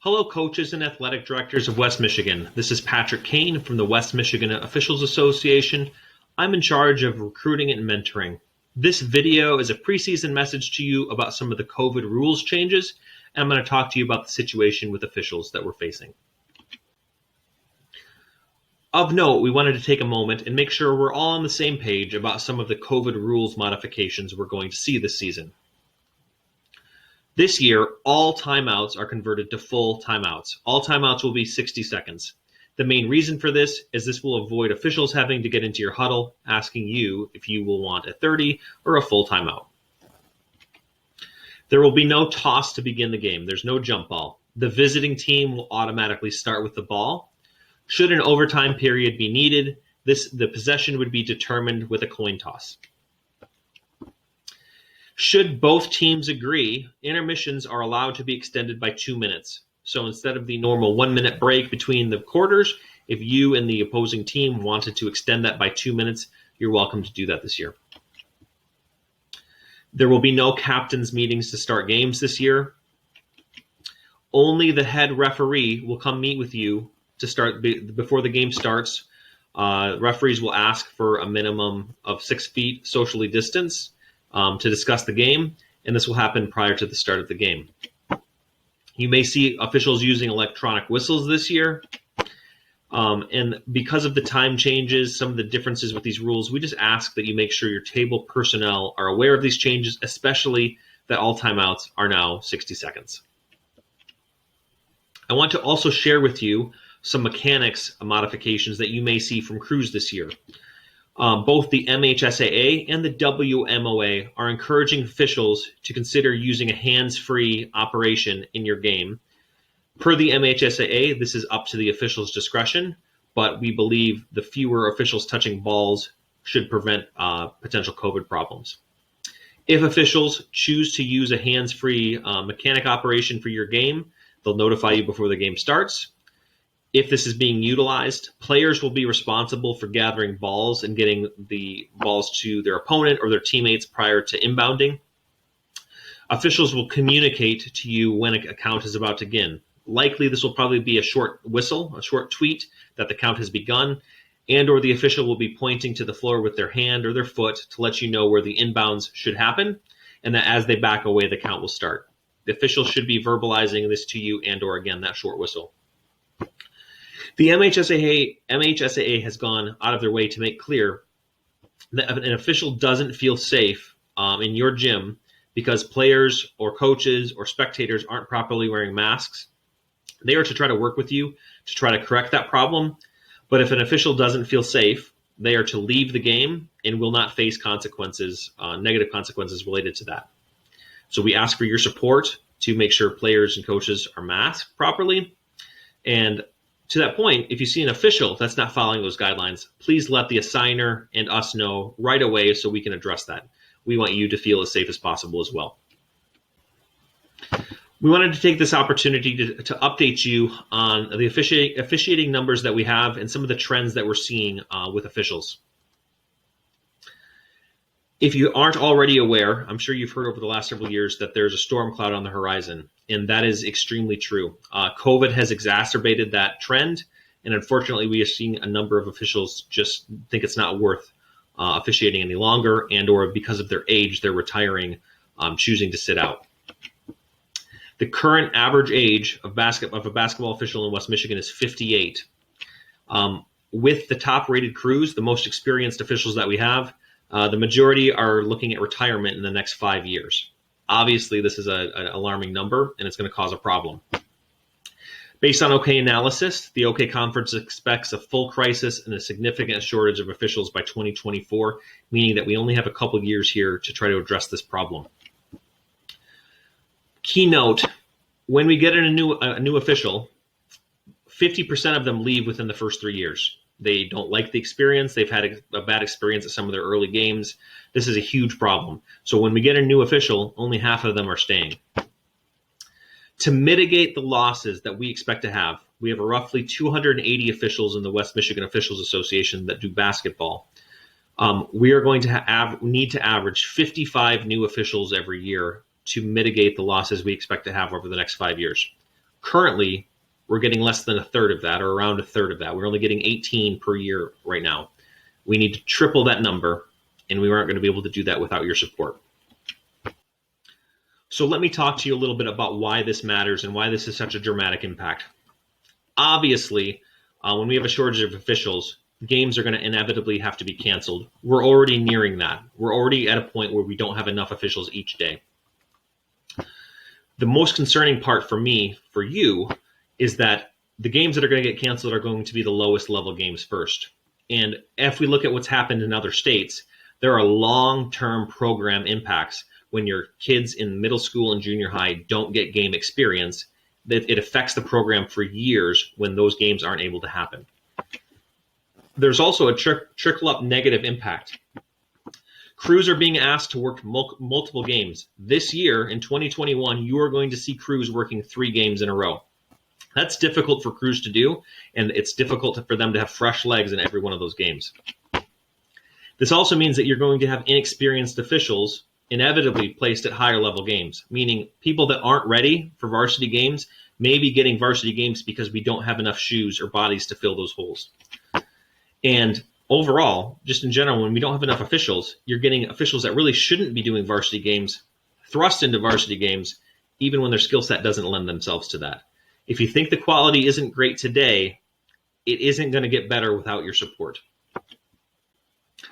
Hello, coaches and athletic directors of West Michigan. This is Patrick Kane from the West Michigan Officials Association. I'm in charge of recruiting and mentoring. This video is a preseason message to you about some of the COVID rules changes, and I'm going to talk to you about the situation with officials that we're facing. Of note, we wanted to take a moment and make sure we're all on the same page about some of the COVID rules modifications we're going to see this season. This year, all timeouts are converted to full timeouts. All timeouts will be 60 seconds. The main reason for this is this will avoid officials having to get into your huddle asking you if you will want a 30 or a full timeout. There will be no toss to begin the game. There's no jump ball. The visiting team will automatically start with the ball. Should an overtime period be needed, the possession would be determined with a coin toss. Should both teams agree, intermissions are allowed to be extended by 2 minutes. So instead of the normal 1 minute break between the quarters, if you and the opposing team wanted to extend that by 2 minutes, you're welcome to do that this year. There will be no captains meetings to start games this year. Only the head referee will come meet with you to start before the game starts. Referees will ask for a minimum of 6 feet socially distanced to discuss the game, and this will happen prior to the start of the game. You may see officials using electronic whistles this year, and because of the time changes, some of the differences with these rules, we just ask that you make sure your table personnel are aware of these changes, especially that all timeouts are now 60 seconds. I want to also share with you some mechanics modifications that you may see from crews this year. Both the MHSAA and the WMOA are encouraging officials to consider using a hands-free operation in your game. Per the MHSAA, this is up to the official's discretion, but we believe the fewer officials touching balls should prevent potential COVID problems. If officials choose to use a hands-free mechanic operation for your game, they'll notify you before the game starts. If this is being utilized, players will be responsible for gathering balls and getting the balls to their opponent or their teammates prior to inbounding. Officials will communicate to you when a count is about to begin. Likely, this will probably be a short whistle, a short tweet that the count has begun, and or the official will be pointing to the floor with their hand or their foot to let you know where the inbounds should happen, and that as they back away, the count will start. The official should be verbalizing this to you and or, again, that short whistle. The MHSAA has gone out of their way to make clear that if an official doesn't feel safe in your gym because players or coaches or spectators aren't properly wearing masks, they are to try to work with you to try to correct that problem. But if an official doesn't feel safe, they are to leave the game and will not face consequences, negative consequences related to that. So we ask for your support to make sure players and coaches are masked properly. And to that point, if you see an official that's not following those guidelines, please let the assigner and us know right away so we can address that. We want you to feel as safe as possible as well. We wanted to take this opportunity to update you on the officiating numbers that we have and some of the trends that we're seeing with officials. If you aren't already aware, I'm sure you've heard over the last several years that there's a storm cloud on the horizon, and that is extremely true. COVID has exacerbated that trend, and unfortunately, we are seeing a number of officials just think it's not worth officiating any longer, and or because of their age, they're retiring, choosing to sit out. The current average age of a basketball official in West Michigan is 58. With the top-rated crews, the most experienced officials that we have, the majority are looking at retirement in the next 5 years. Obviously, this is an alarming number, and it's going to cause a problem. Based on OK analysis, the OK Conference expects a full crisis and a significant shortage of officials by 2024, meaning that we only have a couple years here to try to address this problem. Keynote, when we get in a new official, 50% of them leave within the first 3 years. They don't like the experience. They've had a bad experience at some of their early games. This is a huge problem. So when we get a new official, only half of them are staying. To mitigate the losses that we expect to have, we have roughly 280 officials in the West Michigan Officials Association that do basketball. We are going to need to average 55 new officials every year to mitigate the losses we expect to have over the next 5 years. Currently, we're getting less than a third of that, or around a third of that. We're only getting 18 per year right now. We need to triple that number, and we aren't going to be able to do that without your support. So let me talk to you a little bit about why this matters and why this is such a dramatic impact. Obviously, when we have a shortage of officials, games are going to inevitably have to be canceled. We're already nearing that. We're already at a point where we don't have enough officials each day. The most concerning part for me, for you, is that the games that are going to get canceled are going to be the lowest level games first. And if we look at what's happened in other states, there are long-term program impacts when your kids in middle school and junior high don't get game experience. That it affects the program for years when those games aren't able to happen. There's also a trickle-up negative impact. Crews are being asked to work multiple games. This year, in 2021, you are going to see crews working 3 games in a row. That's difficult for crews to do, and it's difficult for them to have fresh legs in every one of those games. This also means that you're going to have inexperienced officials inevitably placed at higher level games, meaning people that aren't ready for varsity games may be getting varsity games because we don't have enough shoes or bodies to fill those holes. And overall, just in general, when we don't have enough officials, you're getting officials that really shouldn't be doing varsity games thrust into varsity games, even when their skill set doesn't lend themselves to that. If you think the quality isn't great today, it isn't going to get better without your support.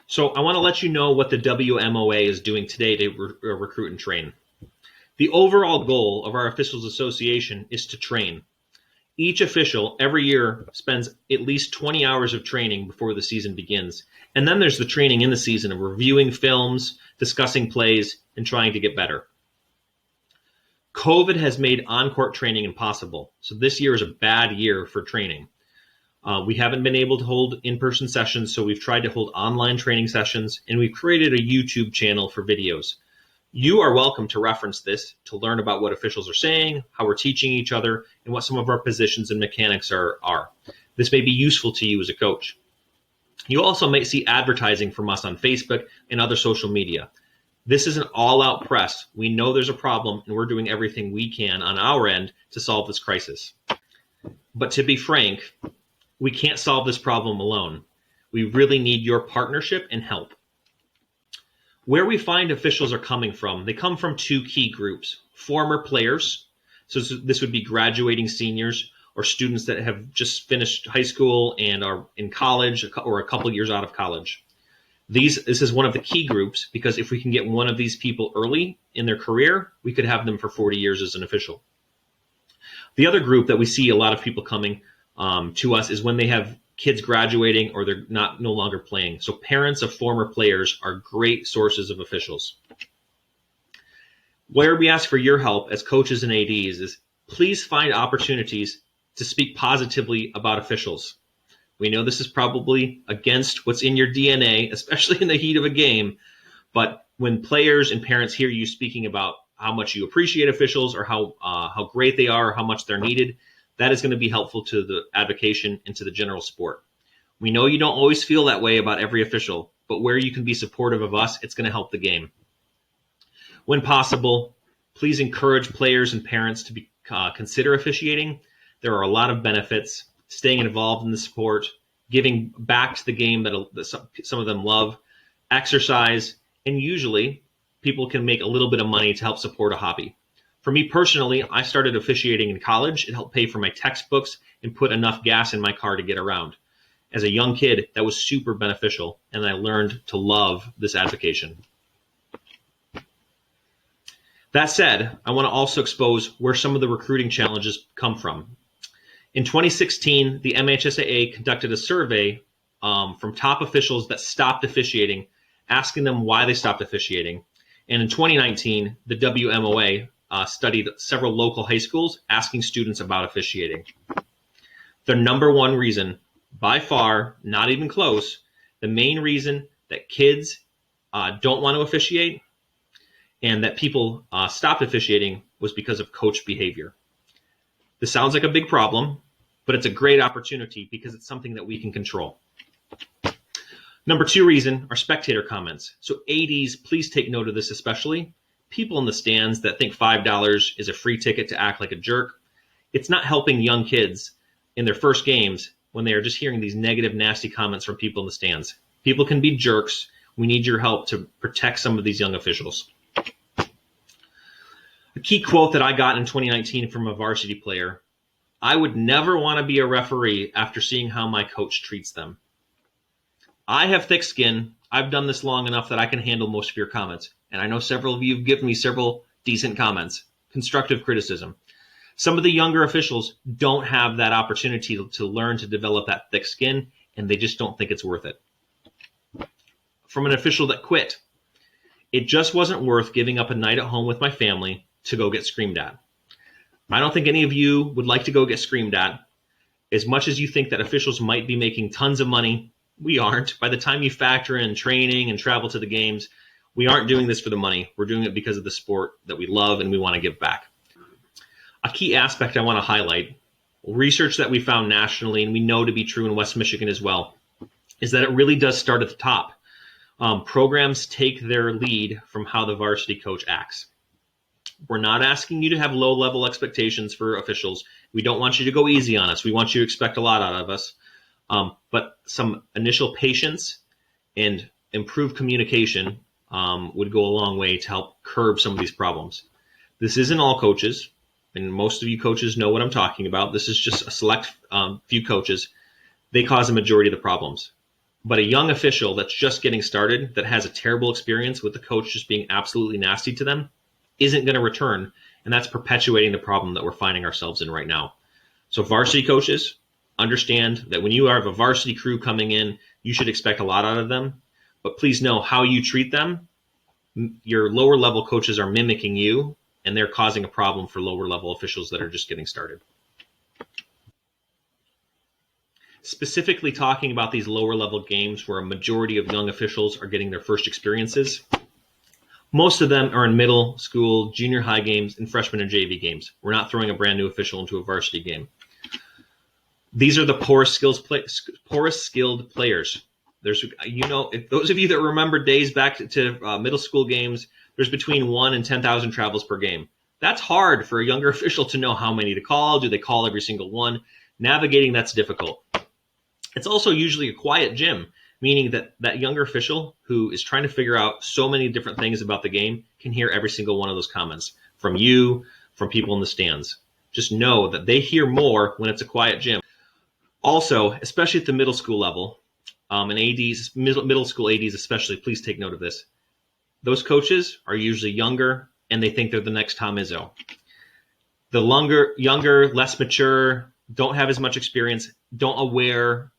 So I want to let you know what the WMOA is doing today to recruit and train. The overall goal of our Officials Association is to train. Each official every year spends at least 20 hours of training before the season begins. And then there's the training in the season of reviewing films, discussing plays, and trying to get better. COVID has made on-court training impossible. So this year is a bad year for training. We haven't been able to hold in-person sessions, so we've tried to hold online training sessions, and we've created a YouTube channel for videos. You are welcome to reference this to learn about what officials are saying, how we're teaching each other, and what some of our positions and mechanics are. This may be useful to you as a coach. You also might see advertising from us on Facebook and other social media. This is an all-out press. We know there's a problem, and we're doing everything we can on our end to solve this crisis. But to be frank, we can't solve this problem alone. We really need your partnership and help. Where we find officials are coming from, they come from 2 key groups. Former players, so this would be graduating seniors or students that have just finished high school and are in college or a couple years out of college. This is one of the key groups because if we can get one of these people early in their career, we could have them for 40 years as an official. The other group that we see a lot of people coming to us is when they have kids graduating or they're no longer playing. So parents of former players are great sources of officials. Where we ask for your help as coaches and ADs is please find opportunities to speak positively about officials. We know this is probably against what's in your DNA, especially in the heat of a game, but when players and parents hear you speaking about how much you appreciate officials or how great they are or how much they're needed, that is going to be helpful to the advocation and to the general sport. We know you don't always feel that way about every official, but where you can be supportive of us, it's going to help the game. When possible, please encourage players and parents to consider officiating. There are a lot of benefits. Staying involved in the sport, giving back to the game that some of them love, exercise, and usually people can make a little bit of money to help support a hobby. For me personally, I started officiating in college. It helped pay for my textbooks and put enough gas in my car to get around. As a young kid, that was super beneficial, and I learned to love this advocation. That said, I want to also expose where some of the recruiting challenges come from. In 2016, the MHSAA conducted a survey from top officials that stopped officiating, asking them why they stopped officiating. And in 2019, the WMOA studied several local high schools asking students about officiating. The number one reason, by far, not even close, the main reason that kids don't want to officiate and that people stopped officiating was because of coach behavior. This sounds like a big problem, but it's a great opportunity because it's something that we can control. Number 2 reason are spectator comments. So ADs, please take note of this especially. People in the stands that think $5 is a free ticket to act like a jerk. It's not helping young kids in their first games when they are just hearing these negative, nasty comments from people in the stands. People can be jerks. We need your help to protect some of these young officials. A key quote that I got in 2019 from a varsity player: "I would never want to be a referee after seeing how my coach treats them." I have thick skin. I've done this long enough that I can handle most of your comments. And I know several of you have given me several decent comments, constructive criticism. Some of the younger officials don't have that opportunity to learn to develop that thick skin, and they just don't think it's worth it. From an official that quit: "It just wasn't worth giving up a night at home with my family to go get screamed at." I don't think any of you would like to go get screamed at. As much as you think that officials might be making tons of money, we aren't. By the time you factor in training and travel to the games, we aren't doing this for the money. We're doing it because of the sport that we love and we want to give back. A key aspect I want to highlight, research that we found nationally, and we know to be true in West Michigan as well, is that it really does start at the top. Programs take their lead from how the varsity coach acts. We're not asking you to have low-level expectations for officials. We don't want you to go easy on us. We want you to expect a lot out of us. But some initial patience and improved communication would go a long way to help curb some of these problems. This isn't all coaches, and most of you coaches know what I'm talking about. This is just a select few coaches. They cause a majority of the problems. But a young official that's just getting started, that has a terrible experience with the coach just being absolutely nasty to them, isn't going to return, and that's perpetuating the problem that we're finding ourselves in right now. So varsity coaches, understand that when you have a varsity crew coming in, you should expect a lot out of them, but please know how you treat them. Your lower level coaches are mimicking you, and they're causing a problem for lower level officials that are just getting started. Specifically talking about these lower level games where a majority of young officials are getting their first experiences, most of them are in middle school, junior high games, and freshman and JV games. We're not throwing a brand new official into a varsity game. These are the poorest skilled players. If those of you that remember days back to middle school games, there's between 1 and 10,000 travels per game. That's hard for a younger official to know how many to call. Do they call every single one? Navigating that's difficult. It's also usually a quiet gym, meaning that that younger official who is trying to figure out so many different things about the game can hear every single one of those comments from you, from people in the stands. Just know that they hear more when it's a quiet gym. Also, especially at the middle school level, and ADs, middle school ADs especially, please take note of this. Those coaches are usually younger, and they think they're the next Tom Izzo. The younger, less mature, don't have as much experience, they're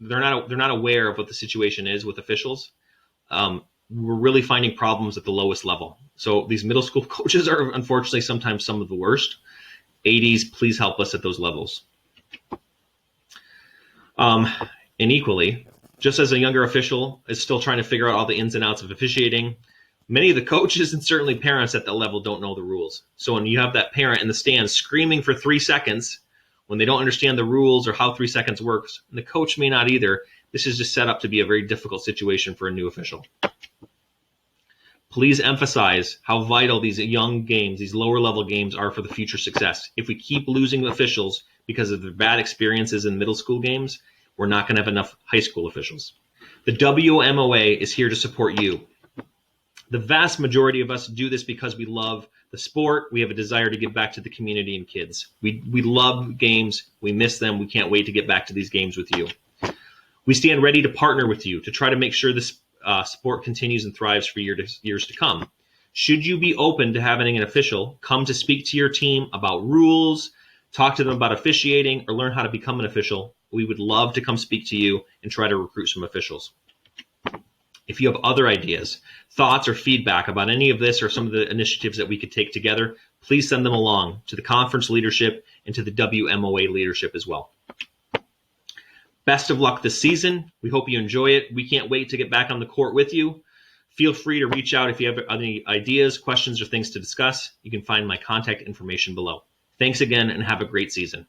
not aware of what the situation is with officials. We're really finding problems at the lowest level. So these middle school coaches are unfortunately sometimes some of the worst. ADs, please help us at those levels. And equally, just as a younger official is still trying to figure out all the ins and outs of officiating, many of the coaches and certainly parents at that level don't know the rules. So when you have that parent in the stands screaming for 3 seconds when they don't understand the rules or how 3 seconds works, and the coach may not either, this is just set up to be a very difficult situation for a new official. Please emphasize how vital these young games, these lower level games are for the future success. If we keep losing officials because of their bad experiences in middle school games, we're not going to have enough high school officials. The WMOA is here to support you. The vast majority of us do this because we love the sport. We have a desire to give back to the community and kids. We love games. We miss them. We can't wait to get back to these games with you. We stand ready to partner with you to try to make sure this sport continues and thrives for years to come. Should you be open to having an official come to speak to your team about rules, talk to them about officiating, or learn how to become an official, we would love to come speak to you and try to recruit some officials. If you have other ideas, thoughts, or feedback about any of this or some of the initiatives that we could take together, please send them along to the conference leadership and to the WMOA leadership as well. Best of luck this season. We hope you enjoy it. We can't wait to get back on the court with you. Feel free to reach out if you have any ideas, questions, or things to discuss. You can find my contact information below. Thanks again, and have a great season.